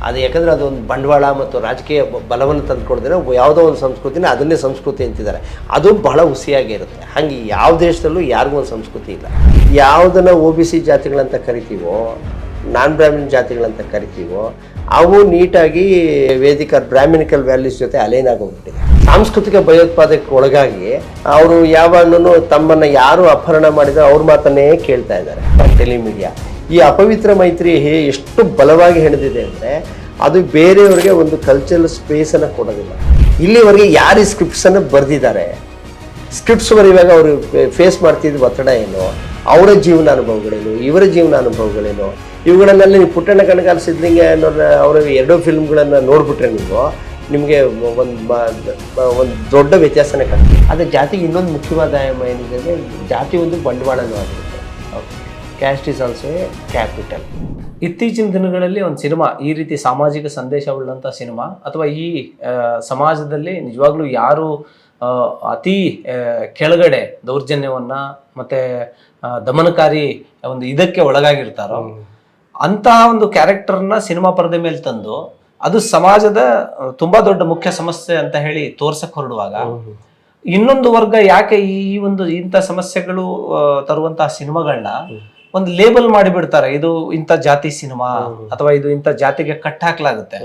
ಅದು ಯಾಕಂದರೆ ಅದೊಂದು ಬಂಡವಾಳ ಮತ್ತು ರಾಜಕೀಯ ಬಲವನ್ನು ತಂದುಕೊಡಿದ್ರೆ ಯಾವುದೋ ಒಂದು ಸಂಸ್ಕೃತಿನ ಅದನ್ನೇ ಸಂಸ್ಕೃತಿ ಅಂತಿದ್ದಾರೆ. ಅದು ಬಹಳ ಹುಸಿಯಾಗಿರುತ್ತೆ. ಹಾಗೆ ಯಾವ ದೇಶದಲ್ಲೂ ಯಾರಿಗೂ ಒಂದು ಸಂಸ್ಕೃತಿ ಇಲ್ಲ. ಯಾವುದನ್ನು OBC ಜಾತಿಗಳಂತ ಕರಿತೀವೋ, ನಾನ್ ಬ್ರಾಹ್ಮಣ ಜಾತಿಗಳಂತ ಕರಿತೀವೋ, ಅವು ನೀಟಾಗಿ ವೇದಿಕ ಬ್ರಾಹ್ಮಣಿಕಲ್ ವ್ಯಾಲ್ಯೂಸ್ ಜೊತೆ ಅಲೈನ್ ಆಗೋಗ್ಬಿಟ್ಟಿದೆ. ಸಾಂಸ್ಕೃತಿಕ ಭಯೋತ್ಪಾದಕ್ಕೆ ಒಳಗಾಗಿ ಅವರು ಯಾವಾಗಲೂ ತಮ್ಮನ್ನು ಯಾರು ಅಪಹರಣ ಮಾಡಿದ್ರೆ ಅವ್ರ ಮಾತನ್ನೇ ಕೇಳ್ತಾ ಇದ್ದಾರೆ. ಟೆಲಿಮೀಡಿಯಾ ಈ ಅಪವಿತ್ರ ಮೈತ್ರಿ ಎಷ್ಟು ಬಲವಾಗಿ ಹೆಣೆದಿದೆ ಅಂದರೆ ಅದು ಬೇರೆಯವರಿಗೆ ಒಂದು ಕಲ್ಚರಲ್ ಸ್ಪೇಸನ್ನು ಕೊಡೋದಿಲ್ಲ. ಇಲ್ಲಿವರೆಗೆ ಯಾರು ಈ ಸ್ಕ್ರಿಪ್ಟ್ಸನ್ನು ಬರೆದಿದ್ದಾರೆ, ಸ್ಕ್ರಿಪ್ಟ್ಸ್ ಬರೆಯುವಾಗ ಅವರು ಫೇಸ್ ಮಾಡ್ತಿದ್ದ ಒತ್ತಡ ಏನು, ಅವರ ಜೀವನ ಅನುಭವಗಳೇನು, ಇವರ ಜೀವನ ಅನುಭವಗಳೇನು, ಇವುಗಳನ್ನೆಲ್ಲ ನೀವು ಪುಟ್ಟಣ್ಣ ಕಣಗಾಲ್ ಸಿದ್ಧಲಿಂಗ ಅನ್ನೋರ ಅವರ 2 ಫಿಲ್ಮ್ಗಳನ್ನು ನೋಡಿಬಿಟ್ರೆ ನಿಮಗೆ ಒಂದು ದೊಡ್ಡ ವ್ಯತ್ಯಾಸನೇ ಕಾಣ್ತದೆ. ಆದರೆ ಜಾತಿಗೆ ಇನ್ನೊಂದು ಮುಖ್ಯವಾದ ಆಯಾಮ ಏನಿದೆ ಅಂದರೆ ಜಾತಿ ಒಂದು ಬಂಡವಾಳನೂ ಆಗಿರುತ್ತೆ. Caste is also A capital. ಇತ್ತೀಚಿನ ದಿನಗಳಲ್ಲಿ ಒಂದು ಸಿನಿಮಾ ಈ ರೀತಿ ಸಾಮಾಜಿಕ ಸಂದೇಶವುಳ್ಳಂಥ ಸಿನಿಮಾ ಅಥವಾ ಈ ಸಮಾಜದಲ್ಲಿ ನಿಜವಾಗ್ಲೂ ಯಾರು ಅತಿ ಕೆಳಗಡೆ ದೌರ್ಜನ್ಯವನ್ನ ಮತ್ತೆ ದಮನಕಾರಿ ಒಂದು ಇದಕ್ಕೆ ಒಳಗಾಗಿರ್ತಾರೋ ಅಂತಹ ಒಂದು ಕ್ಯಾರೆಕ್ಟರ್ನ ಸಿನಿಮಾ ಪರದೆ ಮೇಲೆ ತಂದು ಅದು ಸಮಾಜದ ತುಂಬಾ ದೊಡ್ಡ ಮುಖ್ಯ ಸಮಸ್ಯೆ ಅಂತ ಹೇಳಿ ತೋರ್ಸಕ್ ಹೊರಡುವಾಗ ಇನ್ನೊಂದು ವರ್ಗ ಯಾಕೆ ಈ ಒಂದು ಇಂಥ ಸಮಸ್ಯೆಗಳು ತರುವಂತಹ ಸಿನಿಮಾಗಳನ್ನ ಒಂದು ಲೇಬಲ್ ಮಾಡಿಬಿಡ್ತಾರೆ, ಇದು ಇಂಥ ಜಾತಿ ಸಿನಿಮಾ ಅಥವಾ ಇದು ಇಂಥ ಜಾತಿಗೆ ಕಟ್ ಹಾಕ್ಲಾಗುತ್ತೆ.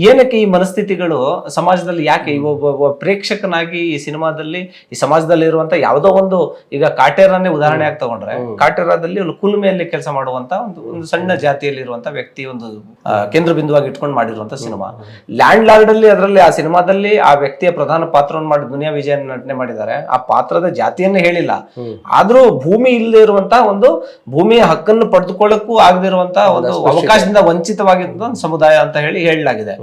ಏನಕ್ಕೆ ಈ ಮನಸ್ಥಿತಿಗಳು ಸಮಾಜದಲ್ಲಿ ಯಾಕೆ ಒಬ್ಬ ಪ್ರೇಕ್ಷಕನಾಗಿ ಈ ಸಿನಿಮಾದಲ್ಲಿ ಈ ಸಮಾಜದಲ್ಲಿ ಇರುವಂತ ಯಾವುದೋ ಒಂದು, ಈಗ ಕಾಟೇರನ್ನೇ ಉದಾಹರಣೆಯಾಗಿ ತಗೊಂಡ್ರೆ ಕಾಟೇರದಲ್ಲಿ ಒಂದು ಕುಲುಮೆಯಲ್ಲಿ ಕೆಲಸ ಮಾಡುವಂತ ಒಂದು ಸಣ್ಣ ಜಾತಿಯಲ್ಲಿ ಇರುವಂತ ವ್ಯಕ್ತಿ ಒಂದು ಕೇಂದ್ರ ಬಿಂದುವಾಗಿ ಇಟ್ಕೊಂಡು ಮಾಡಿರುವಂತ ಸಿನಿಮಾ. ಲ್ಯಾಂಡ್ ಲಾರ್ಡ್ ಅಲ್ಲಿ ಅದರಲ್ಲಿ ಆ ಸಿನಿಮಾದಲ್ಲಿ ಆ ವ್ಯಕ್ತಿಯ ಪ್ರಧಾನ ಪಾತ್ರವನ್ನು ಮಾಡಿ ದುನಿಯಾ ವಿಜಯನ್ ನಟನೆ ಮಾಡಿದ್ದಾರೆ. ಆ ಪಾತ್ರದ ಜಾತಿಯನ್ನೇ ಹೇಳಿಲ್ಲ, ಆದ್ರೂ ಭೂಮಿ ಇಲ್ಲದೆ ಇರುವಂತಹ ಒಂದು ಭೂಮಿಯ ಹಕ್ಕನ್ನು ಪಡೆದುಕೊಳ್ಳಕ್ಕೂ ಆಗದಿರುವಂತ ಒಂದು ಅವಕಾಶದಿಂದ ವಂಚಿತವಾಗಿದ್ದ ಒಂದು ಸಮುದಾಯ ಅಂತ ಹೇಳಲಾಗಿದೆ.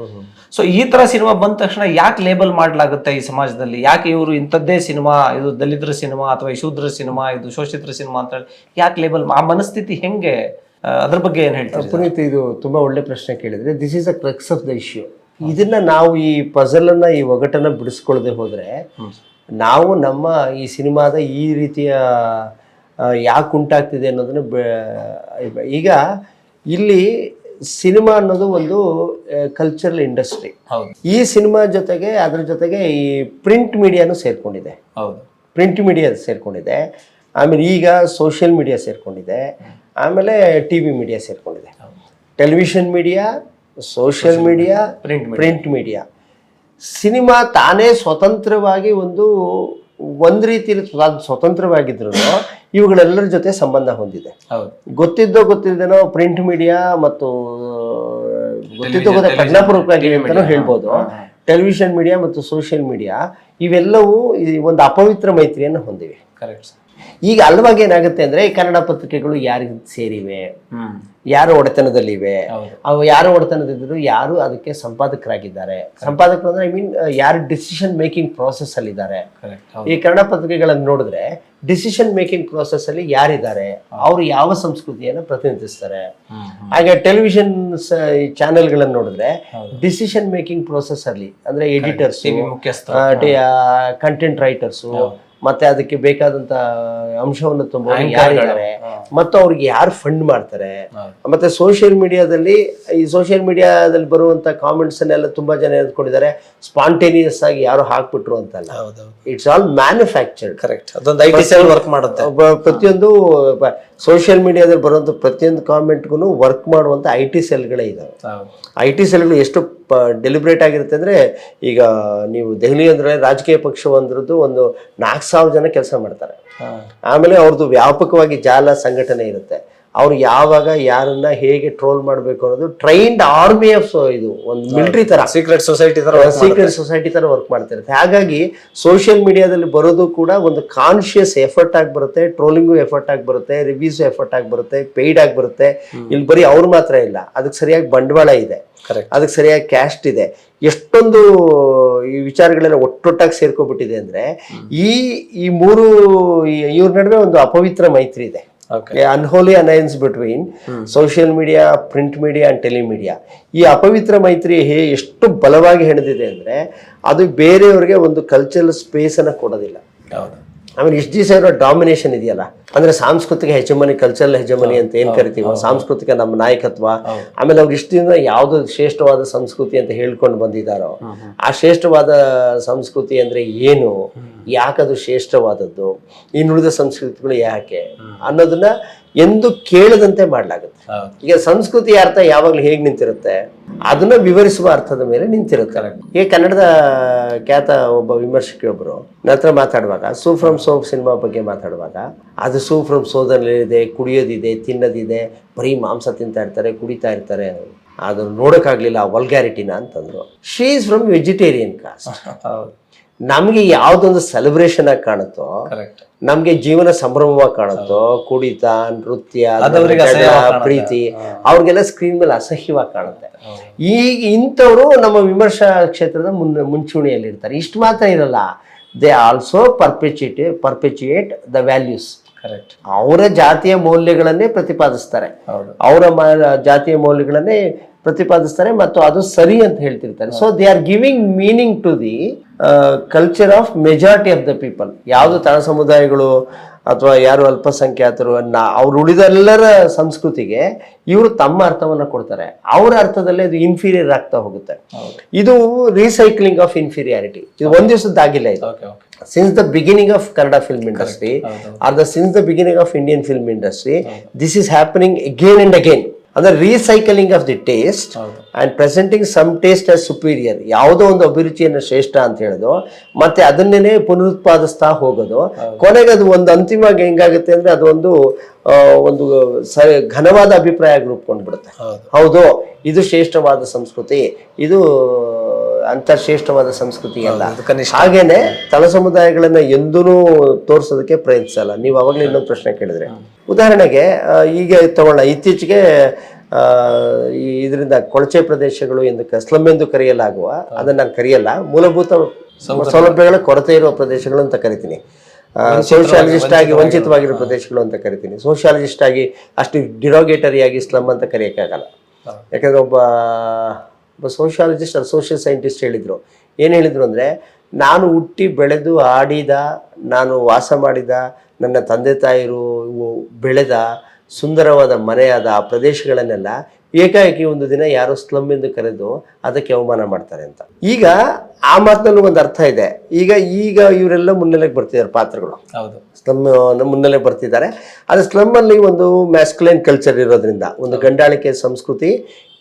ಸೊ ಈ ತರ ಸಿನಿಮಾ ಬಂದ ತಕ್ಷಣ ಯಾಕೆ ಲೇಬಲ್ ಮಾಡಲಾಗುತ್ತೆ ಈ ಸಮಾಜದಲ್ಲಿ? ಯಾಕೆ ಇವರು ಇಂಥದ್ದೇ ಸಿನಿಮಾ, ಇದು ದಲಿತರ ಸಿನಿಮಾ ಅಥವಾ ಶೂದ್ರ ಸಿನಿಮಾ, ಇದು ಶೋಷಿತರ ಸಿನಿಮಾ ಅಂತ ಹೇಳಿ ಯಾಕೆ ಲೇಬಲ್? ಆ ಮನಸ್ಥಿತಿ ಹೆಂಗೆ, ಅದ್ರ ಬಗ್ಗೆ ಏನ್ ಹೇಳ್ತಾರೆ ಪುನೀತ್? ಇದು ತುಂಬಾ ಒಳ್ಳೆ ಪ್ರಶ್ನೆ ಕೇಳಿದ್ರೆ. This is a crux of the issue. ಇದನ್ನ ನಾವು ಈ ಪಜಲ್ ಅನ್ನ, ಈ ಒಗಟನ್ನ ಬಿಡಿಸ್ಕೊಳ್ಳದೆ ಹೋದ್ರೆ ನಾವು ನಮ್ಮ ಈ ಸಿನಿಮಾದ ಈ ರೀತಿಯ ಯಾಕೆ ಉಂಟಾಗ್ತಿದೆ ಅನ್ನೋದನ್ನ ಈಗ ಇಲ್ಲಿ ಸಿನಿಮಾ ಅನ್ನೋದು ಒಂದು ಕಲ್ಚರಲ್ ಇಂಡಸ್ಟ್ರಿ. ಈ ಸಿನಿಮಾ ಜೊತೆಗೆ ಅದ್ರ ಜೊತೆಗೆ ಈ ಪ್ರಿಂಟ್ ಮೀಡಿಯಾನು ಸೇರ್ಕೊಂಡಿದೆ. ಪ್ರಿಂಟ್ ಮೀಡಿಯಾ ಸೇರ್ಕೊಂಡಿದೆ, ಆಮೇಲೆ ಈಗ ಸೋಷಿಯಲ್ ಮೀಡಿಯಾ ಸೇರ್ಕೊಂಡಿದೆ, ಆಮೇಲೆ TV ಮೀಡಿಯಾ ಸೇರ್ಕೊಂಡಿದೆ. Television media, social media, print media. Cinema ತಾನೇ ಸ್ವತಂತ್ರವಾಗಿ ಒಂದು ರೀತಿಯಲ್ಲಿ ಸ್ವತಂತ್ರವಾಗಿದ್ರು ಇವುಗಳೆಲ್ಲರ ಜೊತೆ ಸಂಬಂಧ ಹೊಂದಿದೆ. ಗೊತ್ತಿದ್ದೇನೋ ಪ್ರಿಂಟ್ ಮೀಡಿಯಾ ಮತ್ತು ಪ್ರಜ್ಞಾಪೂರ್ವಕವಾಗಿ ಅಂತಾನೂ ಹೇಳ್ಬೋದು. ಟೆಲಿವಿಷನ್ ಮೀಡಿಯಾ ಮತ್ತು ಸೋಷಿಯಲ್ ಮೀಡಿಯಾ ಇವೆಲ್ಲವೂ ಒಂದು ಅಪವಿತ್ರ ಮೈತ್ರಿಯನ್ನು ಹೊಂದಿವೆ. ಈಗ ಅಲ್ವಾಗ ಏನಾಗುತ್ತೆ ಅಂದ್ರೆ ಈ ಕನ್ನಡ ಪತ್ರಿಕೆಗಳು ಯಾರಿಗೆ ಸೇರಿವೆ, ಯಾರು ಒಡೆತನದಲ್ಲಿವೆ, ಅವು ಯಾರು ಒಡೆತನದಿದ್ರು, ಯಾರು ಅದಕ್ಕೆ ಸಂಪಾದಕರಾಗಿದ್ದಾರೆ, ಸಂಪಾದಕರು ಅಂದ್ರೆ ಯಾರು ಡಿಸಿಷನ್ ಮೇಕಿಂಗ್ ಪ್ರೋಸೆಸ್ ಅಲ್ಲಿ ಇದ್ದಾರೆ. ಈ ಕನ್ನಡ ಪತ್ರಿಕೆಗಳನ್ನು ನೋಡಿದ್ರೆ ಡಿಸಿಷನ್ ಮೇಕಿಂಗ್ ಪ್ರೋಸೆಸ್ ಅಲ್ಲಿ ಯಾರಿದ್ದಾರೆ, ಅವರು ಯಾವ ಸಂಸ್ಕೃತಿಯನ್ನು ಪ್ರತಿನಿಧಿಸ್ತಾರೆ. ಹಾಗೆ ಟೆಲಿವಿಷನ್ ಚಾನೆಲ್ಗಳನ್ನು ನೋಡಿದ್ರೆ ಡಿಸಿಷನ್ ಮೇಕಿಂಗ್ ಪ್ರೋಸೆಸ್ ಅಲ್ಲಿ ಅಂದ್ರೆ ಎಡಿಟರ್ಸ್, ಕಂಟೆಂಟ್ ರೈಟರ್ಸು, ಮತ್ತೆ ಅದಕ್ಕೆ ಬೇಕಾದಂತ ಅಂಶವನ್ನು ತುಂಬ ಯಾರಿದ್ದಾರೆ ಮತ್ತು ಅವ್ರಿಗೆ ಯಾರು ಫಂಡ್ ಮಾಡ್ತಾರೆ. ಮತ್ತೆ ಸೋಷಿಯಲ್ ಮೀಡಿಯಾದಲ್ಲಿ ಬರುವಂತ ಕಾಮೆಂಟ್ಸ್ ಅನ್ನೆಲ್ಲ ತುಂಬಾ ಜನ ಎದ್ಕೊಂಡಿದ್ದಾರೆ. ಸ್ಪಾಂಟೇನಿಯಸ್ ಆಗಿ ಯಾರು ಹಾಕ್ಬಿಟ್ರು ಅಂತಲ್ಲ, ಇಟ್ಸ್ ಆಲ್ ಮ್ಯಾನುಫ್ಯಾಕ್ಚರ್ಡ್. ಕರೆಕ್ಟ್. ಅದೊಂದು IT ಸೆಲ್ ವರ್ಕ್ ಮಾಡುತ್ತೆ. ಪ್ರತಿಯೊಂದು ಸೋಷಿಯಲ್ ಮೀಡಿಯಾದಲ್ಲಿ ಬರುವಂತ ಪ್ರತಿಯೊಂದು ಕಾಮೆಂಟ್ಗೂ ವರ್ಕ್ ಮಾಡುವಂತ IT ಸೆಲ್ಗಳೇ ಇದಾವೆ. IT ಸೆಲ್ಗಳು ಎಷ್ಟು ಡೆಲಿಬ್ರೇಟ್ ಆಗಿರುತ್ತೆ ಅಂದ್ರೆ, ಈಗ ನೀವು ದೆಹಲಿ ಅಂದ್ರೆ ರಾಜಕೀಯ ಪಕ್ಷ ಒಂದು 4,000 ಜನ ಕೆಲಸ ಮಾಡ್ತಾರೆ. ಆಮೇಲೆ ಅವ್ರದ್ದು ವ್ಯಾಪಕವಾಗಿ ಜಾಲ ಸಂಘಟನೆ ಇರುತ್ತೆ. ಅವ್ರು ಯಾವಾಗ ಯಾರನ್ನ ಹೇಗೆ ಟ್ರೋಲ್ ಮಾಡಬೇಕು ಅನ್ನೋದು ಟ್ರೈನ್ಡ್ ಆರ್ಮಿ ಆಫ್ ಇದು ಒಂದು ಮಿಲಿಟರಿ ತರ, ಸೀಕ್ರೆಟ್ ಸೊಸೈಟಿ ತರ ವರ್ಕ್ ಮಾಡ್ತಿರುತ್ತೆ. ಹಾಗಾಗಿ ಸೋಷಿಯಲ್ ಮೀಡಿಯಾದಲ್ಲಿ ಬರೋದು ಕೂಡ ಒಂದು ಕಾನ್ಶಿಯಸ್ ಎಫರ್ಟ್ ಆಗಿ ಬರುತ್ತೆ, ಟ್ರೋಲಿಂಗು ಎಫರ್ಟ್ ಆಗಿ ಬರುತ್ತೆ, ರಿವ್ಯೂಸ್ ಎಫರ್ಟ್ ಆಗಿ ಬರುತ್ತೆ, ಪೇಯ್ಡ್ ಆಗಿ ಬರುತ್ತೆ. ಇಲ್ಲಿ ಬರೀ ಅವ್ರು ಮಾತ್ರ ಇಲ್ಲ, ಅದಕ್ಕೆ ಸರಿಯಾಗಿ ಬಂಡವಾಳ ಇದೆ, ಅದಕ್ಕೆ ಸರಿಯಾಗಿ ಕ್ಯಾಸ್ಟ್ ಇದೆ. ಎಷ್ಟೊಂದು ಈ ವಿಚಾರಗಳೆಲ್ಲ ಒಟ್ಟೊಟ್ಟಾಗಿ ಸೇರ್ಕೊಬಿಟ್ಟಿದೆ ಅಂದ್ರೆ ಈ ಮೂರು ಇವ್ರ ನಡುವೆ ಒಂದು ಅಪವಿತ್ರ ಮೈತ್ರಿ ಇದೆ. Unholy alliance between social media, print media and telemedia. ಈ ಅಪವಿತ್ರ ಮೈತ್ರಿ ಎಷ್ಟು ಬಲವಾಗಿ ಹೆಣೆದಿದೆ ಅಂದ್ರೆ ಅದು ಬೇರೆಯವರಿಗೆ ಒಂದು ಕಲ್ಚರಲ್ ಸ್ಪೇಸ್ ಅನ್ನ ಕೊಡೋದಿಲ್ಲ. ಆಮೇಲೆ ಇಷ್ಟು ದಿವಸ ಇರೋ ಡಾಮಿನೇಷನ್ ಇದೆಯಲ್ಲ, ಅಂದ್ರೆ ಸಾಂಸ್ಕೃತಿಕ ಹೆಜಮನಿ, ಕಲ್ಚರಲ್ ಹೆಜಮನಿ ಅಂತ ಏನ್ ಕರಿತೀವೋ, ಸಾಂಸ್ಕೃತಿಕ ನಮ್ಮ ನಾಯಕತ್ವ, ಆಮೇಲೆ ಅವ್ರು ಇಷ್ಟು ದಿನ ಯಾವ್ದು ಶ್ರೇಷ್ಠವಾದ ಸಂಸ್ಕೃತಿ ಅಂತ ಹೇಳ್ಕೊಂಡು ಬಂದಿದ್ದಾರೋ, ಆ ಶ್ರೇಷ್ಠವಾದ ಸಂಸ್ಕೃತಿ ಅಂದ್ರೆ ಏನು, ಯಾಕದು ಶ್ರೇಷ್ಠವಾದದ್ದು, ಇನ್ನುಳಿದ ಸಂಸ್ಕೃತಿಗಳು ಯಾಕೆ ಅನ್ನೋದನ್ನ ಎಂದು ಕೇಳದಂತೆ ಮಾಡ್ಲಾಗುತ್ತೆ. ಈಗ ಸಂಸ್ಕೃತಿ ಅರ್ಥ ಯಾವಾಗ್ಲೂ ಹೇಗ್ ನಿಂತಿರುತ್ತೆ, ಅದನ್ನ ವಿವರಿಸುವ ಅರ್ಥದ ಮೇಲೆ ನಿಂತಿರುತ್ತೆ. ಈಗ ಕನ್ನಡದ ಖ್ಯಾತ ಒಬ್ಬ ವಿಮರ್ಶಕಿಯೊಬ್ಬರು ನಂತರ ಮಾತಾಡುವಾಗ ಸೂ ಫ್ರಮ್ ಸೋ ಸಿನಿಮಾ ಬಗ್ಗೆ ಮಾತಾಡುವಾಗ, ಅದು ಸೂ ಫ್ರಮ್ ಸೋದಲ್ಲಿದೆ, ಕುಡಿಯೋದಿದೆ, ತಿನ್ನೋದಿದೆ, ಬರೀ ಮಾಂಸ ತಿಂತಾ ಇರ್ತಾರೆ, ಕುಡಿತಾ ಇರ್ತಾರೆ, ಅದನ್ನು ನೋಡೋಕ್ಕಾಗಲಿಲ್ಲ ಆ ವಲ್ಗ್ಯಾರಿಟಿನ ಅಂತಂದ್ರು. She is from vegetarian cost. ನಮಗೆ ಯಾವುದೊಂದು ಸೆಲೆಬ್ರೇಷನ್ ಆಗಿ ಕಾಣುತ್ತೋ, ನಮ್ಗೆ ಜೀವನ ಸಂಭ್ರಮವಾಗಿ ಕಾಣುತ್ತೋ, ಕುಡಿತ, ನೃತ್ಯ, ಪ್ರೀತಿ, ಅವ್ರಿಗೆಲ್ಲ ಸ್ಕ್ರೀನ್ ಮೇಲೆ ಅಸಹ್ಯವಾಗಿ ಕಾಣುತ್ತೆ. ಈಗ ಇಂಥವ್ರು ನಮ್ಮ ವಿಮರ್ಶಾ ಕ್ಷೇತ್ರದ ಮುಂಚೂಣಿಯಲ್ಲಿ ಇರ್ತಾರೆ. ಇಷ್ಟು ಮಾತ್ರ ಇರಲ್ಲ, ದೇ ಆಲ್ಸೋ ಪರ್ಪೆಚುಯೇಟ್ ದ ವ್ಯಾಲ್ಯೂಸ್. ಅವರ ಜಾತಿಯ ಮೌಲ್ಯಗಳನ್ನೇ ಪ್ರತಿಪಾದಿಸ್ತಾರೆ, ಅವರ ಜಾತಿಯ ಮೌಲ್ಯಗಳನ್ನೇ ಪ್ರತಿಪಾದಿಸ್ತಾರೆ ಮತ್ತು ಅದು ಸರಿ ಅಂತ ಹೇಳ್ತಿರ್ತಾರೆ. So they are giving meaning to the culture of majority of the people. ಯಾವುದು ತಳ ಸಮುದಾಯಗಳು ಅಥವಾ ಯಾರು ಅಲ್ಪಸಂಖ್ಯಾತರು ಅವ್ರು ಉಳಿದೆಲ್ಲರ ಸಂಸ್ಕೃತಿಗೆ ಇವರು ತಮ್ಮ ಅರ್ಥವನ್ನ ಕೊಡ್ತಾರೆ, ಅವರ ಅರ್ಥದಲ್ಲೇ ಅದು ಇನ್ಫೀರಿಯರ್ ಆಗ್ತಾ ಹೋಗುತ್ತೆ. ಇದು ರೀಸೈಕ್ಲಿಂಗ್ ಆಫ್ ಇನ್ಫೀರಿಯಾರಿಟಿ. ಇದು ಒಂದ್ ದಿವಸದ್ದಾಗಿಲ್ಲ. ಇದು since the beginning of Kannada film industry since the beginning of Indian film industry, this is happening again and again. ಅಂದ್ರೆ recycling of the taste and presenting some taste as superior. ಯಾವುದೋ ಒಂದು ಅಭಿರುಚಿಯನ್ನು ಶ್ರೇಷ್ಠ ಅಂತ ಹೇಳೋದು, ಮತ್ತೆ ಅದನ್ನೇ ಪುನರುತ್ಪಾದಿಸ್ತಾ ಹೋಗೋದು. ಕೊನೆಗೆ ಅದು ಒಂದು ಅಂತಿಮವಾಗಿ ಹೆಂಗಾಗುತ್ತೆ ಅಂದ್ರೆ ಅದು ಒಂದು ಘನವಾದ ಅಭಿಪ್ರಾಯ ರೂಪುಕೊಂಡ್ಬಿಡುತ್ತೆ. ಹೌದು, ಇದು ಶ್ರೇಷ್ಠವಾದ ಸಂಸ್ಕೃತಿ, ಇದು ಅಂತ ಶ್ರೇಷ್ಠವಾದ ಸಂಸ್ಕೃತಿ ಅಲ್ಲ. ಹಾಗೇನೆ ತಳ ಸಮುದಾಯಗಳನ್ನ ಎಂದೂ ತೋರಿಸೋದಕ್ಕೆ ಪ್ರಯತ್ನಿಸಲ್ಲ. ನೀವು ಅವಾಗಲೇ ಇನ್ನೊಂದು ಪ್ರಶ್ನೆ ಕೇಳಿದ್ರೆ, ಉದಾಹರಣೆಗೆ ಈಗ ತಗೊಳ್ಳ, ಇತ್ತೀಚೆಗೆ ಇದರಿಂದ ಕೊಳಚೆ ಪ್ರದೇಶಗಳು ಎಂದು ಸ್ಲಮ್ ಎಂದು ಕರೆಯಲಾಗುವ, ಅದನ್ನ ನಾನು ಕರೆಯಲ್ಲ, ಮೂಲಭೂತ ಸೌಲಭ್ಯಗಳ ಕೊರತೆ ಇರುವ ಪ್ರದೇಶಗಳು ಅಂತ ಕರಿತೀನಿ. ಸೋಷಿಯಾಲಜಿಸ್ಟ್ ಆಗಿ ವಂಚಿತವಾಗಿರೋ ಪ್ರದೇಶಗಳು ಅಂತ ಕರಿತೀನಿ. ಸೋಷಿಯಾಲಜಿಸ್ಟ್ ಆಗಿ ಅಷ್ಟು ಡಿರೋಗೇಟರಿ ಆಗಿ ಸ್ಲಮ್ ಅಂತ ಕರೆಯೋಕ್ಕಾಗಲ್ಲ. ಯಾಕಂದ್ರೆ ಒಬ್ಬ ಸೋಷಿಯಾಲಜಿಸ್ಟ್ ಅದು ಸೋಷಿಯಲ್ ಸೈಂಟಿಸ್ಟ್ ಏನು ಹೇಳಿದ್ರು ಅಂದರೆ, ನಾನು ಹುಟ್ಟಿ ಬೆಳೆದು ಆಡಿದ, ನಾನು ವಾಸ ಮಾಡಿದ, ನನ್ನ ತಂದೆ ತಾಯಿರು ಬೆಳೆದ ಸುಂದರವಾದ ಮನೆಯಾದ ಆ ಪ್ರದೇಶಗಳನ್ನೆಲ್ಲ ಏಕಾಏಕಿ ಒಂದು ದಿನ ಯಾರೋ ಸ್ಲಮ್ ಎಂದು ಕರೆದು ಅದಕ್ಕೆ ಅವಮಾನ ಮಾಡ್ತಾರೆ ಅಂತ. ಈಗ ಆ ಮಾತಿನಲ್ಲೂ ಒಂದು ಅರ್ಥ ಇದೆ. ಈಗ ಇವರೆಲ್ಲ ಮುನ್ನೆಲೆಗೆ ಬರ್ತಿದ್ದಾರೆ, ಪಾತ್ರಗಳು ಸ್ಲಮ್ ಮುನ್ನೆಲೆ ಬರ್ತಿದ್ದಾರೆ. ಅದು ಸ್ಲಮ್ ಅಲ್ಲಿ ಒಂದು ಮ್ಯಾಸ್ಕ್ಯುಲೈನ್ ಕಲ್ಚರ್ ಇರೋದ್ರಿಂದ ಒಂದು ಗಂಡಾಳಿಕೆ ಸಂಸ್ಕೃತಿ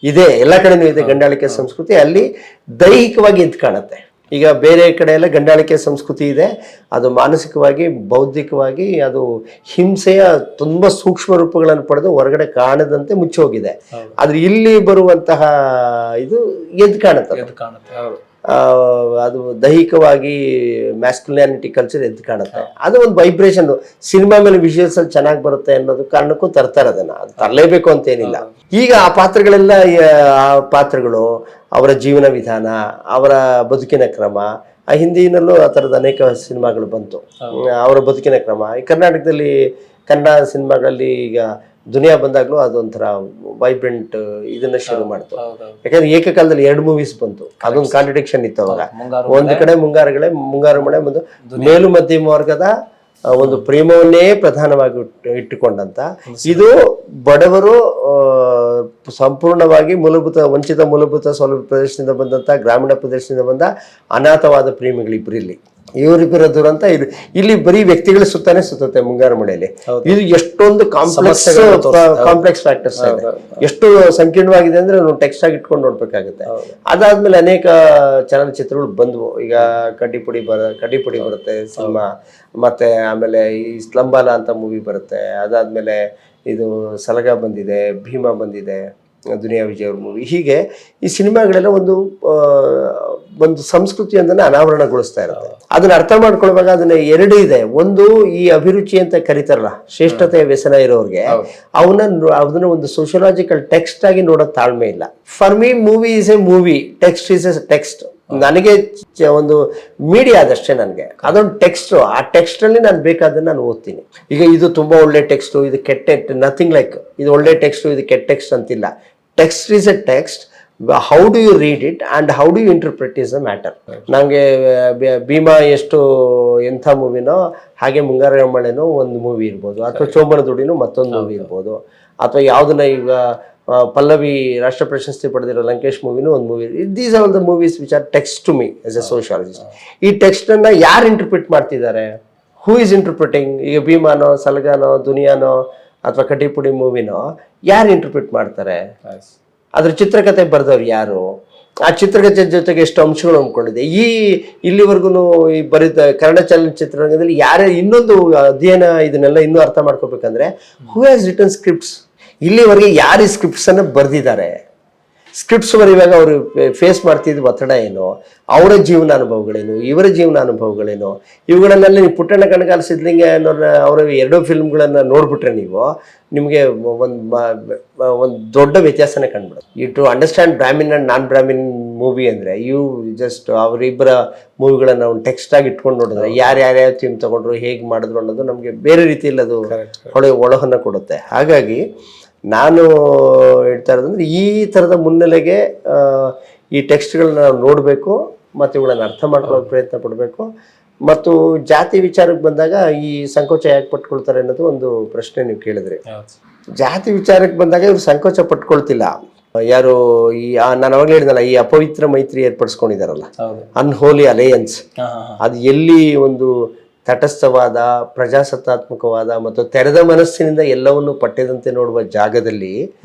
ಇದೆ, ಎಲ್ಲ ಕಡೆನೂ ಇದೆ ಗಂಡಾಳಿಕೆ ಸಂಸ್ಕೃತಿ. ಅಲ್ಲಿ ದೈಹಿಕವಾಗಿ ಎದ್ದು ಕಾಣುತ್ತೆ. ಈಗ ಬೇರೆ ಕಡೆ ಎಲ್ಲ ಗಂಡಾಳಿಕೆ ಸಂಸ್ಕೃತಿ ಇದೆ, ಅದು ಮಾನಸಿಕವಾಗಿ ಬೌದ್ಧಿಕವಾಗಿ ಅದು ಹಿಂಸೆಯ ತುಂಬಾ ಸೂಕ್ಷ್ಮ ರೂಪಗಳನ್ನು ಪಡೆದು ಹೊರಗಡೆ ಕಾಣದಂತೆ ಮುಚ್ಚಿ ಹೋಗಿದೆ. ಆದ್ರೆ ಇಲ್ಲಿ ಬರುವಂತಹ ಇದು ಎದ್ದು ಕಾಣುತ್ತೆ, ಅದು ದೈಹಿಕವಾಗಿ ಮ್ಯಾಸ್ಕ್ಯುಲಿನಿಟಿ ಕಲ್ಚರ್ ಎದ್ದು ಕಾಣುತ್ತೆ. ಅದು ಒಂದು ವೈಬ್ರೇಷನ್. ಸಿನಿಮಾ ಮೇಲೆ ವಿಜುವಲ್ಸ್ ಅಲ್ಲಿ ಚೆನ್ನಾಗಿ ಬರುತ್ತೆ ಅನ್ನೋದು ಕಾರಣಕ್ಕೂ ತರ್ತಾರೆ ಅದನ್ನ, ಅದು ತರಲೇಬೇಕು ಅಂತ ಏನಿಲ್ಲ. ಈಗ ಆ ಪಾತ್ರಗಳೆಲ್ಲ, ಆ ಪಾತ್ರಗಳು, ಅವರ ಜೀವನ ವಿಧಾನ, ಅವರ ಬದುಕಿನ ಕ್ರಮ, ಆ ಹಿಂದಿನಲ್ಲೂ ಆ ಥರದ ಅನೇಕ ಸಿನಿಮಾಗಳು ಬಂತು. ಅವರ ಬದುಕಿನ ಕ್ರಮ ಈ ಕರ್ನಾಟಕದಲ್ಲಿ ಕನ್ನಡ ಸಿನಿಮಾಗಳಲ್ಲಿ ಈಗ ದುನಿಯಾ ಬಂದಾಗ್ಲೂ ಅದೊಂಥರ ವೈಬ್ರೆಂಟ್ ಇದನ್ನ ಶುರು ಮಾಡ್ತು. ಯಾಕಂದ್ರೆ ಏಕಕಾಲದಲ್ಲಿ 2 ಮೂವೀಸ್ ಬಂತು, ಅದೊಂದು ಕಾಂಟ್ರಡಿಕ್ಷನ್ ಇತ್ತು ಅವಾಗ. ಒಂದು ಕಡೆ ಮುಂಗಾರು ಮಳೆ, ಒಂದು ಮೇಲು ಮಧ್ಯಮ ವರ್ಗದ ಒಂದು ಪ್ರೇಮವನ್ನೇ ಪ್ರಧಾನವಾಗಿ ಇಟ್ಟುಕೊಂಡಂತ, ಇದು ಬಡವರು ಸಂಪೂರ್ಣವಾಗಿ ವಂಚಿತ ಮೂಲಭೂತ ಸೌಲಭ್ಯ ಪ್ರದೇಶದಿಂದ ಬಂದಂತ, ಗ್ರಾಮೀಣ ಪ್ರದೇಶದಿಂದ ಬಂದ ಅನಾಥವಾದ ಪ್ರೇಮಿಗಳಿಬ್ಬರಲ್ಲಿ, ಇವರಿಬ್ಬರ ದುರಂತ ಇಲ್ಲಿ ಬರೀ ವ್ಯಕ್ತಿಗಳ ಸುತ್ತಾನೆ ಸುತ್ತುತ್ತೆ ಮುಂಗಾರು ಮಳೆಯಲ್ಲಿ. ಇದು ಎಷ್ಟೊಂದು ಕಾಂಪ್ಲೆಕ್ಸ್ ಫ್ಯಾಕ್ಟರ್ಸ್ ಇದೆ, ಎಷ್ಟು ಸಂಕೀರ್ಣವಾಗಿದೆ ಅಂದ್ರೆ ನಾವು ಟೆಕ್ಸ್ಟ್ ಆಗಿ ಇಟ್ಕೊಂಡು ನೋಡ್ಬೇಕಾಗುತ್ತೆ. ಅದಾದ್ಮೇಲೆ ಅನೇಕ ಚಲನಚಿತ್ರಗಳು ಬಂದ್ವು. ಈಗ ಕಡ್ಡಿಪುಡಿ ಬರುತ್ತೆ ಸಿನಿಮಾ, ಮತ್ತೆ ಆಮೇಲೆ ಈ ಸ್ಲಂಬಾಲ ಅಂತ ಮೂವಿ ಬರುತ್ತೆ. ಅದಾದ್ಮೇಲೆ ಇದು ಸಲಗ ಬಂದಿದೆ, ಭೀಮಾ ಬಂದಿದೆ, ದುನಿಯಾ ವಿಜಯ್ ಅವ್ರ ಮೂವಿ. ಹೀಗೆ ಈ ಸಿನಿಮಾಗಳೆಲ್ಲ ಒಂದು ಸಂಸ್ಕೃತಿಯೊಂದನ್ನು ಅನಾವರಣಗೊಳಿಸ್ತಾ ಇರುತ್ತೆ. ಅದನ್ನ ಅರ್ಥ ಮಾಡ್ಕೊಳ್ವಾಗ ಅದನ್ನ 2 ಇದೆ. ಒಂದು, ಈ ಅಭಿರುಚಿ ಅಂತ ಕರೀತಾರಲ್ಲ, ಶ್ರೇಷ್ಠತೆಯ ವ್ಯಸನ ಇರೋರಿಗೆ ಅದನ್ನ ಒಂದು ಸೋಷಿಯಲಾಜಿಕಲ್ ಟೆಕ್ಸ್ಟ್ ಆಗಿ ನೋಡೋ ತಾಳ್ಮೆ ಇಲ್ಲ. For me movie is A movie, text is a text. ನನಗೆ ಒಂದು ಮೀಡಿಯಾ ಅದಷ್ಟೇ, ನನಗೆ ಅದೊಂದು ಟೆಕ್ಸ್ಟ್. ಆ ಟೆಕ್ಸ್ಟ್ ಅಲ್ಲಿ ನಾನು ಬೇಕಾದನ್ನ ನಾನು ಓದ್ತೀನಿ. ಈಗ ಇದು ತುಂಬಾ ಒಳ್ಳೆ ಟೆಕ್ಸ್ಟ್, ಇದು ಕೆಟ್ಟ, ನಥಿಂಗ್ ಲೈಕ್ ಇದು ಒಳ್ಳೆ ಟೆಕ್ಸ್ಟ್, ಇದು ಕೆಟ್ಟ ಟೆಕ್ಸ್ಟ್ ಅಂತಿಲ್ಲ. Text is a text. How do you read it and how do you interpret is a matter. ನನಗೆ ಭೀಮಾ ಎಷ್ಟು ಎಂಥ ಮೂವಿನೋ ಹಾಗೆ ಮುಂಗಾರ ಮಳೆನೋ ಒಂದು ಮೂವಿ ಇರ್ಬೋದು, ಅಥವಾ ಚೋಮನ ದುಡಿನೋ ಮತ್ತೊಂದು ಮೂವಿ ಇರ್ಬೋದು, ಅಥವಾ ಯಾವುದನ್ನ ಈಗ ಪಲ್ಲವಿ ರಾಷ್ಟ್ರ ಪ್ರಶಸ್ತಿ ಪಡೆದಿರೋ ಲಂಕೇಶ್ ಮೂವಿನೂ ಒಂದು movie. These are the movies which are text to me as a sociologist. ಈ ಟೆಕ್ಸ್ಟನ್ನು ಯಾರು ಇಂಟರ್ಪ್ರಿಟ್ ಮಾಡ್ತಿದ್ದಾರೆ? Who is interpreting? ಈಗ ಭೀಮಾನೋ, ಸಲಗಾನೋ, ದುನಿಯಾನೋ ಅಥವಾ ಕಟಿಪುಡಿ ಮೂವಿನೋ ಯಾರು ಇಂಟರ್ಪ್ರಿಟ್ ಮಾಡ್ತಾರೆ? ಅದ್ರ ಚಿತ್ರಕಥೆ ಬರೆದವ್ರು ಯಾರು? ಆ ಚಿತ್ರಕಥೆ ಜೊತೆಗೆ ಎಷ್ಟು ಅಂಶಗಳು ಅಂದ್ಕೊಂಡಿದೆ? ಇಲ್ಲಿವರೆಗೂ ಈ ಬರೆದ ಕನ್ನಡ ಚಲನಚಿತ್ರರಂಗದಲ್ಲಿ ಯಾರೇ ಇನ್ನೊಂದು ಅಧ್ಯಯನ ಇದನ್ನೆಲ್ಲ ಇನ್ನೂ ಅರ್ಥ ಮಾಡ್ಕೋಬೇಕಂದ್ರೆ, ಹೂ ಹ್ಯಾಸ್ ರಿಟನ್ ಸ್ಕ್ರಿಪ್ಟ್ಸ್? ಇಲ್ಲಿವರೆಗೆ ಯಾರು ಈ ಸ್ಕ್ರಿಪ್ಟ್ಸನ್ನು ಬರೆದಿದ್ದಾರೆ? ಸ್ಕ್ರಿಪ್ಟ್ಸ್ ಬರೆಯುವಾಗ ಅವರು ಫೇಸ್ ಮಾಡ್ತಿದ್ದ ಒತ್ತಡ ಏನು, ಅವರ ಜೀವನಾನುಭವಗಳೇನು, ಇವರ ಜೀವನಾನುಭವಗಳೇನು, ಇವುಗಳನ್ನೆಲ್ಲ ನೀವು ಪುಟ್ಟಣ್ಣ ಕಣಗಾಲ್ ಸಿದ್ಲಿಂಗ ಅನ್ನೋರ ಅವರ 2 ಫಿಲ್ಮ್ಗಳನ್ನು ನೋಡ್ಬಿಟ್ರೆ ನಿಮಗೆ ಒಂದು ದೊಡ್ಡ ವ್ಯತ್ಯಾಸನೇ ಕಂಡುಬಿಡುತ್ತೆ. You to understand Brahmin and non Brahmin movie ಅಂದರೆ ಯು ಜಸ್ಟ್ ಅವರಿಬ್ಬರ ಮೂವಿಗಳನ್ನು ನಾವು ಟೆಕ್ಸ್ಟಾಗಿ ಇಟ್ಕೊಂಡು ನೋಡಿದ್ರೆ ಯಾರ್ಯಾವ ಥೀಮ್ ತೊಗೊಂಡ್ರು, ಹೇಗೆ ಮಾಡಿದ್ರು ಅನ್ನೋದು ನಮಗೆ ಬೇರೆ ರೀತಿಯಲ್ಲಿ ಅದು ಒಳಹನ್ನು ಕೊಡುತ್ತೆ. ಹಾಗಾಗಿ ನಾನು ಹೇಳ್ತಾ ಇರೋದಂದ್ರೆ ಈ ಥರದ ಮುನ್ನೆಲೆಗೆ ಈ ಟೆಕ್ಸ್ಟ್ಗಳನ್ನ ನಾವು ನೋಡಬೇಕು ಮತ್ತು ಇವುಗಳನ್ನು ಅರ್ಥ ಮಾಡ್ಕೊಳ್ಳೋಕೆ ಪ್ರಯತ್ನ ಪಡಬೇಕು. ಮತ್ತು ಜಾತಿ ವಿಚಾರಕ್ಕೆ ಬಂದಾಗ ಈ ಸಂಕೋಚ ಯಾಕೆ ಪಟ್ಕೊಳ್ತಾರೆ ಅನ್ನೋದು ಒಂದು ಪ್ರಶ್ನೆ ನೀವು ಕೇಳಿದ್ರಿ. ಜಾತಿ ವಿಚಾರಕ್ಕೆ ಬಂದಾಗ ಇವರು ಸಂಕೋಚ ಪಟ್ಕೊಳ್ತಿಲ್ಲ. ಯಾರು ನಾನು ಅವಾಗ ಹೇಳಿದ್ನಲ್ಲ, ಈ ಅಪವಿತ್ರ ಮೈತ್ರಿ ಏರ್ಪಡಿಸ್ಕೊಂಡಿದಾರಲ್ಲ, ಅನ್ಹೋಲಿ ಅಲಯನ್ಸ್, ಅದು ಎಲ್ಲಿ ಒಂದು ತಟಸ್ಥವಾದ, ಪ್ರಜಾಸತ್ತಾತ್ಮಕವಾದ ಮತ್ತು ತೆರೆದ ಮನಸ್ಸಿನಿಂದ ಎಲ್ಲವನ್ನು ಪಠ್ಯದಂತೆ ನೋಡುವ ಜಾಗದಲ್ಲಿ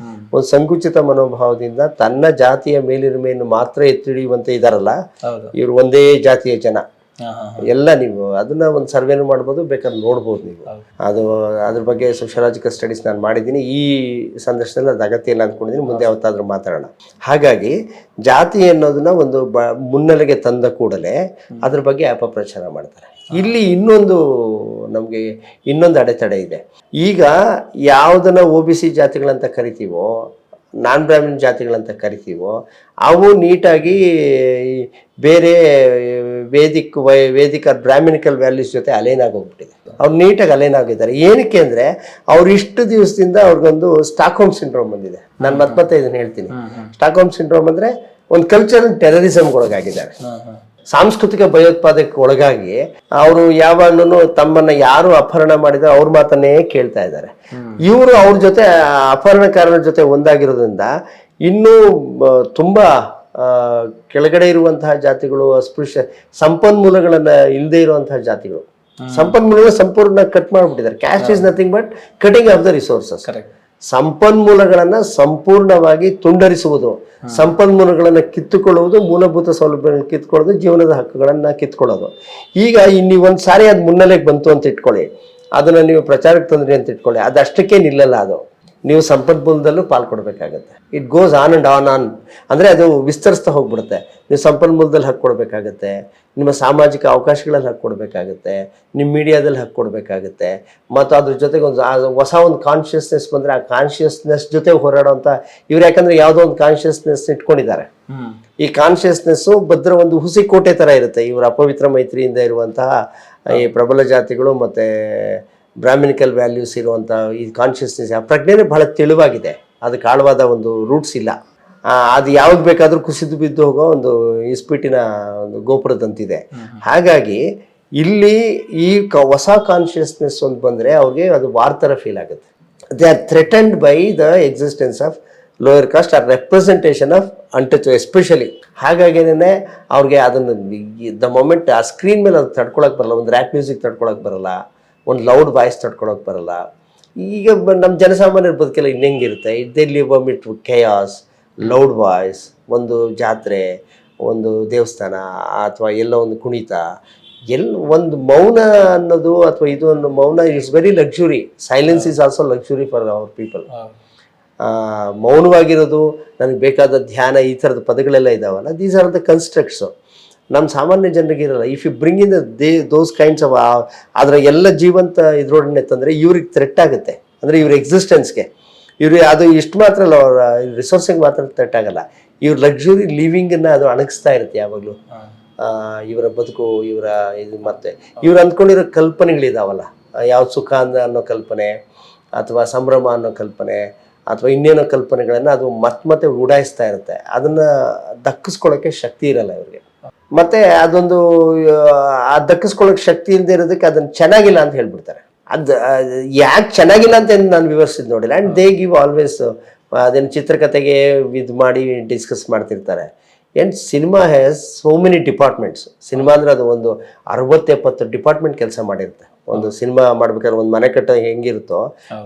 ಒಂದು ಸಂಕುಚಿತ ಮನೋಭಾವದಿಂದ ತನ್ನ ಜಾತಿಯ ಮೇಲಿರುಮೆಯನ್ನು ಮಾತ್ರ ಎತ್ತಿಡಿಯುವಂತೆ ಇದಾರಲ್ಲ, ಇವರು ಒಂದೇ ಜಾತಿಯ ಜನ ಎಲ್ಲ. ನೀವು ಅದನ್ನ ಒಂದು ಸರ್ವೇನು ಮಾಡ್ಬೋದು, ಬೇಕಾದ್ರೆ ನೋಡ್ಬೋದು ನೀವು. ಅದ್ರ ಬಗ್ಗೆ ಸೋಷಿಯಾಲಜಿಕಲ್ ಸ್ಟಡೀಸ್ ನಾನು ಮಾಡಿದ್ದೀನಿ. ಈ ಸಂದರ್ಶನದಲ್ಲಿ ಅದು ಅಗತ್ಯ ಇಲ್ಲ ಅಂದ್ಕೊಂಡಿದ್ದೀನಿ, ಮುಂದೆ ಯಾವತ್ತಾದ್ರೂ ಮಾತಾಡೋಣ. ಹಾಗಾಗಿ ಜಾತಿ ಅನ್ನೋದನ್ನ ಒಂದು ಮುನ್ನೆಲೆಗೆ ತಂದ ಕೂಡಲೇ ಅದ್ರ ಬಗ್ಗೆ ಅಪಪ್ರಚಾರ ಮಾಡ್ತಾರೆ. ಇಲ್ಲಿ ನಮಗೆ ಇನ್ನೊಂದು ಅಡೆತಡೆ ಇದೆ. ಈಗ ಯಾವುದನ್ನ OBC ಜಾತಿಗಳಂತ ಕರಿತೀವೋ, ನಾನ್ ಬ್ರಾಹ್ಮಣ ಜಾತಿಗಳಂತ ಕರಿತೀವೋ, ಅವು ನೀಟಾಗಿ ಬೇರೆ ವೇದಿಕ ಬ್ರಾಹ್ಮಿನಿಕಲ್ ವ್ಯಾಲ್ಯೂಸ್ ಜೊತೆ ಅಲೈನ್ ಆಗೋಗ್ಬಿಟ್ಟಿದೆ. ಅವ್ರು ನೀಟಾಗಿ ಅಲೈನ್ ಆಗಿದ್ದಾರೆ. ಏನಕ್ಕೆ ಅಂದರೆ ಅವ್ರು ಇಷ್ಟು ದಿವಸದಿಂದ ಅವ್ರಿಗೊಂದು ಸ್ಟಾಕ್ಹೋಮ್ ಸಿಂಡ್ರೋಮ್ ಬಂದಿದೆ. ನಾನು ಮತ್ತೆ ಇದನ್ನು ಹೇಳ್ತೀನಿ. ಸ್ಟಾಕ್ಹೋಮ್ ಸಿಂಡ್ರೋಮ್ ಅಂದರೆ ಒಂದು ಕಲ್ಚರಲ್ ಟೆರರಿಸಮ್ಗೆ ಒಳಗಾಗಿದ್ದಾರೆ, ಸಾಂಸ್ಕೃತಿಕ ಭಯೋತ್ಪಾದಕ್ಕೆ ಒಳಗಾಗಿ. ಅವರು ಯಾವಾಗ್ಲೂ ತಮ್ಮನ್ನ ಯಾರು ಅಪಹರಣ ಮಾಡಿದ್ರೆ ಅವ್ರ ಮಾತನ್ನೇ ಕೇಳ್ತಾ ಇದ್ದಾರೆ. ಇವರು ಅವ್ರ ಜೊತೆ ಅಪಹರಣಕಾರರ ಜೊತೆ ಒಂದಾಗಿರೋದ್ರಿಂದ ಇನ್ನೂ ತುಂಬಾ ಕೆಳಗಡೆ ಇರುವಂತಹ ಜಾತಿಗಳು, ಅಸ್ಪೃಶ್ಯ ಸಂಪನ್ಮೂಲಗಳನ್ನ ಇಲ್ಲದೆ ಇರುವಂತಹ ಜಾತಿಗಳು ಸಂಪನ್ಮೂಲಗಳನ್ನ ಸಂಪೂರ್ಣ ಕಟ್ ಮಾಡಿಬಿಟ್ಟಿದ್ದಾರೆ. Caste is nothing but cutting of the resources. ಸಂಪನ್ಮೂಲಗಳನ್ನ ಸಂಪೂರ್ಣವಾಗಿ ತುಂಡರಿಸುವುದು, ಸಂಪನ್ಮೂಲಗಳನ್ನು ಕಿತ್ತುಕೊಳ್ಳುವುದು, ಮೂಲಭೂತ ಸೌಲಭ್ಯಗಳನ್ನು ಕಿತ್ಕೊಳ್ಳೋದು, ಜೀವನದ ಹಕ್ಕುಗಳನ್ನು ಕಿತ್ಕೊಳ್ಳೋದು. ಈಗ ನೀವು ಒಂದು ಸಾರಿ ಅದು ಮುನ್ನೆಲೆಗೆ ಬಂತು ಅಂತ ಇಟ್ಕೊಳ್ಳಿ, ಅದನ್ನು ನೀವು ಪ್ರಚಾರಕ್ಕೆ ತಂದ್ರಿ ಅಂತ ಇಟ್ಕೊಳ್ಳಿ, ಅದಷ್ಟಕ್ಕೆ ನಿಲ್ಲಲ್ಲ. ಅದು ನೀವು ಸಂಪನ್ಮೂಲದಲ್ಲೂ ಪಾಲ್ಕೊಡ್ಬೇಕಾಗತ್ತೆ. It goes on and on ಅಂದರೆ ಅದು ವಿಸ್ತರಿಸ್ತಾ ಹೋಗ್ಬಿಡುತ್ತೆ. ನೀವು ಸಂಪನ್ಮೂಲದಲ್ಲಿ ಹಕ್ಕು ಕೊಡಬೇಕಾಗತ್ತೆ, ನಿಮ್ಮ ಸಾಮಾಜಿಕ ಅವಕಾಶಗಳಲ್ಲಿ ಹಕ್ಕು ಕೊಡಬೇಕಾಗತ್ತೆ, ನಿಮ್ಮ ಮೀಡಿಯಾದಲ್ಲಿ ಹಕ್ಕು ಕೊಡಬೇಕಾಗತ್ತೆ. ಮತ್ತು ಅದ್ರ ಜೊತೆಗೆ ಹೊಸ ಒಂದು ಕಾನ್ಷಿಯಸ್ನೆಸ್ ಬಂದರೆ ಆ ಕಾನ್ಷಿಯಸ್ನೆಸ್ ಜೊತೆ ಹೋರಾಡೋಂಥ ಇವ್ರು, ಯಾಕಂದರೆ ಯಾವುದೋ ಒಂದು ಕಾನ್ಷಿಯಸ್ನೆಸ್ ಇಟ್ಕೊಂಡಿದ್ದಾರೆ. ಈ ಕಾನ್ಷಿಯಸ್ನೆಸ್ಸು ಭದ್ರ ಒಂದು ಹುಸಿ ಕೋಟೆ ಥರ ಇರುತ್ತೆ. ಇವರು ಅಪವಿತ್ರ ಮೈತ್ರಿಯಿಂದ ಇರುವಂತಹ ಈ ಪ್ರಬಲ ಜಾತಿಗಳು ಮತ್ತು ಬ್ರಾಹ್ಮಿನಿಕಲ್ ವ್ಯಾಲ್ಯೂಸ್ ಇರುವಂಥ ಈ ಕಾನ್ಷಿಯಸ್ನೆಸ್, ಆ ಪ್ರಜ್ಞೆನೇ ಬಹಳ ತೆಳುವಾಗಿದೆ. ಅದಕ್ಕೆ ಆಳವಾದ ಒಂದು ರೂಟ್ಸ್ ಇಲ್ಲ. ಅದು ಯಾವಾಗ ಬೇಕಾದರೂ ಕುಸಿದು ಬಿದ್ದು ಹೋಗೋ ಒಂದು ಇಸ್ಪೀಟಿನ ಒಂದು ಗೋಪುರದಂತಿದೆ. ಹಾಗಾಗಿ ಇಲ್ಲಿ ಈ ಹೊಸ ಕಾನ್ಷಿಯಸ್ನೆಸ್ ಒಂದು ಬಂದರೆ ಅವ್ರಿಗೆ ಅದು ವಾರ್ ಥರ ಫೀಲ್ ಆಗುತ್ತೆ. They are threatened by the existence of lower caste or representation of untouch especially. ಹಾಗಾಗಿನೇ ಅವ್ರಿಗೆ ಅದನ್ನು ದ ಮೊಮೆಂಟ್ ಆ ಸ್ಕ್ರೀನ್ ಮೇಲೆ ಅದು ತಡ್ಕೊಳಕ್ಕೆ ಬರಲ್ಲ. ಒಂದು ರ್ಯಾಪ್ ಮ್ಯೂಸಿಕ್ ತಡ್ಕೊಳಕ್ಕೆ ಬರಲ್ಲ, ಒಂದು ಲೌಡ್ ವಾಯ್ಸ್ ತಡ್ಕೊಳಕ್ಕೆ ಬರಲ್ಲ. ಈಗ ನಮ್ಮ ಜನಸಾಮಾನ್ಯರ ಬದುಕೆಲ್ಲ ಇನ್ನೆಂಗಿರುತ್ತೆ, they live amid chaos, loud voice, ಒಂದು ಜಾತ್ರೆ, ಒಂದು ದೇವಸ್ಥಾನ ಅಥವಾ ಎಲ್ಲೋ ಒಂದು ಕುಣಿತ, ಒಂದು ಮೌನ ಅನ್ನೋದು ಅಥವಾ ಇದು ಒಂದು ಮೌನ is very luxury. Silence is also luxury for our people. ಮೌನವಾಗಿರೋದು, ನನಗೆ ಬೇಕಾದ ಧ್ಯಾನ, ಈ ಥರದ ಪದಗಳೆಲ್ಲ ಇದಾವಲ್ಲ, ದೀಸ್ ಆರ್ ದ ಕನ್ಸ್ಟ್ರಕ್ಟ್ಸು. ನಮ್ಮ ಸಾಮಾನ್ಯ ಜನರಿಗೆ ಇರಲ್ಲ. If you bring in those kinds of ಅದರ ಎಲ್ಲ ಜೀವಂತ ಇದ್ರೊಡನೆ ತಂದರೆ ಇವ್ರಿಗೆ ಥ್ರೆಟ್ ಆಗುತ್ತೆ. ಅಂದರೆ ಇವ್ರ ಎಕ್ಸಿಸ್ಟೆನ್ಸ್ಗೆ ಅದು ಇಷ್ಟು ಮಾತ್ರ ಅಲ್ಲ, ಅವರ ರಿಸೋರ್ಸಿಗೆ ಮಾತ್ರ ಥ್ರೆಟ್ ಆಗಲ್ಲ. ಇವ್ರ ಲಕ್ಸುರಿ ಲಿವಿಂಗನ್ನು ಅದು ಅಣಗಿಸ್ತಾ ಇರುತ್ತೆ ಯಾವಾಗಲೂ. ಇವರ ಬದುಕು, ಇವರ ಇದು ಮತ್ತೆ ಇವ್ರು ಅಂದ್ಕೊಂಡಿರೋ ಕಲ್ಪನೆಗಳಿದಾವಲ್ಲ, ಯಾವ್ದು ಸುಖ ಅನ್ನೋ ಕಲ್ಪನೆ ಅಥವಾ ಸಂಭ್ರಮ ಅನ್ನೋ ಕಲ್ಪನೆ ಅಥವಾ ಇನ್ನೇನೋ ಕಲ್ಪನೆಗಳನ್ನು ಅದು ಮತ್ತೆ ಉಡಾಯಿಸ್ತಾ ಇರುತ್ತೆ. ಅದನ್ನು ದಕ್ಕಿಸ್ಕೊಳ್ಳೋಕ್ಕೆ ಶಕ್ತಿ ಇರಲ್ಲ ಇವ್ರಿಗೆ. ಮತ್ತು ಅದೊಂದು ದಕ್ಕಿಸ್ಕೊಳ್ಳೋಕೆ ಶಕ್ತಿ ಇಲ್ಲದೆ ಇರೋದಕ್ಕೆ ಅದನ್ನು ಚೆನ್ನಾಗಿಲ್ಲ ಅಂತ ಹೇಳ್ಬಿಡ್ತಾರೆ. ಅದು ಯಾಕೆ ಚೆನ್ನಾಗಿಲ್ಲ ಅಂತ ನಾನು ವಿವರಿಸಿದ್ದು ನೋಡಿಲ್ಲ. ಆ್ಯಂಡ್ ದೇ ಗಿವ್ ಆಲ್ವೇಸ್ ಅದನ್ನು ಚಿತ್ರಕಥೆಗೆ ಇದು ಮಾಡಿ ಡಿಸ್ಕಸ್ ಮಾಡ್ತಿರ್ತಾರೆ. And cinema has so many departments. Cinema ಅಂದರೆ ಅದು ಒಂದು 60-70 ಡಿಪಾರ್ಟ್ಮೆಂಟ್ ಕೆಲಸ ಮಾಡಿರುತ್ತೆ. ಒಂದು ಸಿನಿಮಾ ಮಾಡ್ಬೇಕಾದ್ರೆ ಒಂದು ಮನೆ ಕಟ್ಟ ಹೆಂಗಿರುತ್ತೋ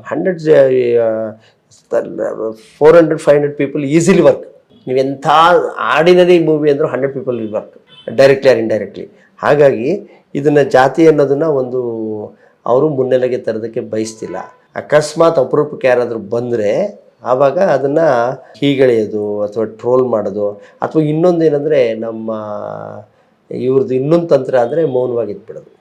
400-500 ಪೀಪಲ್ ಈಸಿಲಿ ವರ್ಕ್. ನೀವೆಂಥ ಆರ್ಡಿನರಿ ಮೂವಿ ಅಂದರೂ 100 people will work directly or indirectly. ಹಾಗಾಗಿ ಇದನ್ನು ಜಾತಿ ಅನ್ನೋದನ್ನು ಒಂದು ಅವರು ಮುನ್ನೆಲೆಗೆ ತರೋದಕ್ಕೆ ಬಯಸ್ತಿಲ್ಲ. ಅಕಸ್ಮಾತ್ ಅಪರೂಪಕ್ಕೆ ಯಾರಾದರೂ ಬಂದರೆ ಆವಾಗ ಅದನ್ನು ಹೀಗಳೆಯೋದು ಅಥವಾ ಟ್ರೋಲ್ ಮಾಡೋದು, ಅಥವಾ ಇನ್ನೊಂದು ಏನಂದರೆ ನಮ್ಮ ಇವ್ರದ್ದು ಇನ್ನೊಂದು ತಂತ್ರ ಅಂದರೆ ಮೌನವಾಗಿ ಇದ್ಬಿಡೋದು.